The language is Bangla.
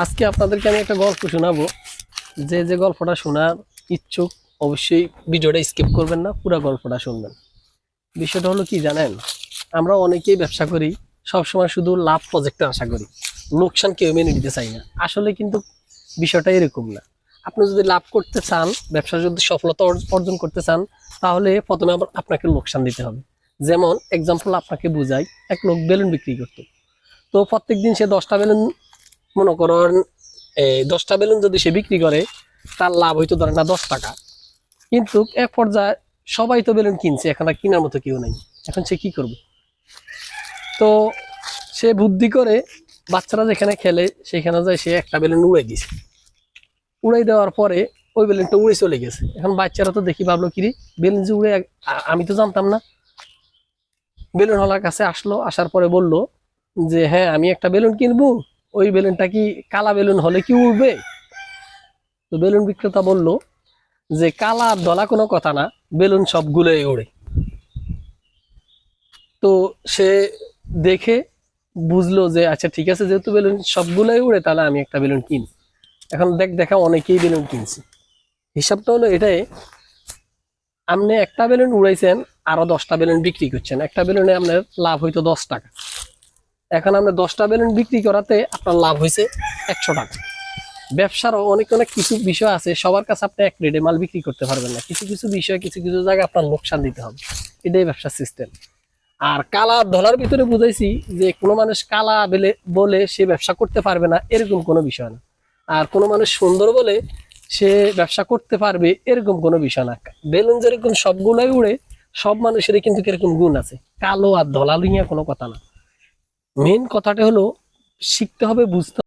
আজকে আপনাদেরকে আমি একটা গল্প শোনাবো। যে গল্পটা শোনার ইচ্ছুক অবশ্যই ভিডিওটা স্কিপ করবেন না, পুরো গল্পটা শুনবেন। বিষয়টা হলো কি জানেন, আমরা অনেকেই ব্যবসা করি, সবসময় শুধু লাভ প্রজেক্টে আশা করি, লোকসান কেউ মেনে নিতে চাই না। আসলে কিন্তু বিষয়টা এরকম না। আপনি যদি লাভ করতে চান, ব্যবসা যদি সফলতা অর্জন করতে চান, তাহলে প্রথমে আপনাকে লোকসান দিতে হবে। যেমন এক্সাম্পল আপনাকে বুঝাই, এক লোক বেলুন বিক্রি করতো। তো প্রত্যেক দিন সে 10টা বেলুন, মনে করেন 10টা বেলুন যদি সে বিক্রি করে, তার লাভ হয়তো ধরেন না 10 টাকা। কিন্তু এক পর্যায়ে সবাই তো বেলুন কিনছে, এখন আর কেনার মতো কেউ নেই। এখন সে কি করবে? তো সে বুদ্ধি করে, বাচ্চারা যেখানে খেলে সেখানে যায় সে একটা বেলুন উড়াই দিছে। উড়াই দেওয়ার পরে ওই বেলুনটা উড়ে চলে গেছে। এখন বাচ্চারা তো দেখি ভাবলো কিরে, বেলুন যে উড়ে, আমি তো জানতাম না। বেলুন হলার কাছে আসলো, আসার পরে বলল যে হ্যাঁ, আমি একটা বেলুন কিনবো, ওই বেলুনটা কি কালা বেলুন হলে কি উড়বে? তো বেলুন বিক্রেতা বলল যে কালা আর ধলা কোনো কথা না, বেলুন সবগুলোই ওড়ে। তো সে দেখে বুঝলো যে আচ্ছা ঠিক আছে, যেহেতু বেলুন সবগুলোই উড়ে, তাহলে আমি একটা বেলুন কিনি। এখন দেখা অনেকেই বেলুন কিনছে। হিসাবটা হলো এটাই, আপনি একটা বেলুন উড়াইছেন, আরো 10টা বেলুন বিক্রি করছেন, একটা বেলুনে আপনার লাভ হইতো 10 টাকা। এখন আপনি 10টা বেলুন বিক্রি করাতে আপনার লাভ হয়েছে 100 টাকা। ব্যবসারও অনেক অনেক কিছু বিষয় আছে, সবার কাছে আপনি এক রেটে মাল বিক্রি করতে পারবেন না। কিছু কিছু বিষয়, কিছু কিছু জায়গায় আপনার লোকসান দিতে হবে। এটাই ব্যবসার সিস্টেম। আর কালা ধলার ভিতরে বুঝাইছি যে কোনো মানুষ কালা বলে সে ব্যবসা করতে পারবে না, এরকম কোনো বিষয় না। আর কোনো মানুষ সুন্দর বলে সে ব্যবসা করতে পারবে, এরকম কোনো বিষয় না। বেলুন যেরকম সবগুলোই উড়ে, সব মানুষেরই কিন্তু এরকম গুণ আছে। কালো আর ধলা লইয়া কোনো কথা না। মেন কথাটা হলো শিখতে হবে, বুঝতে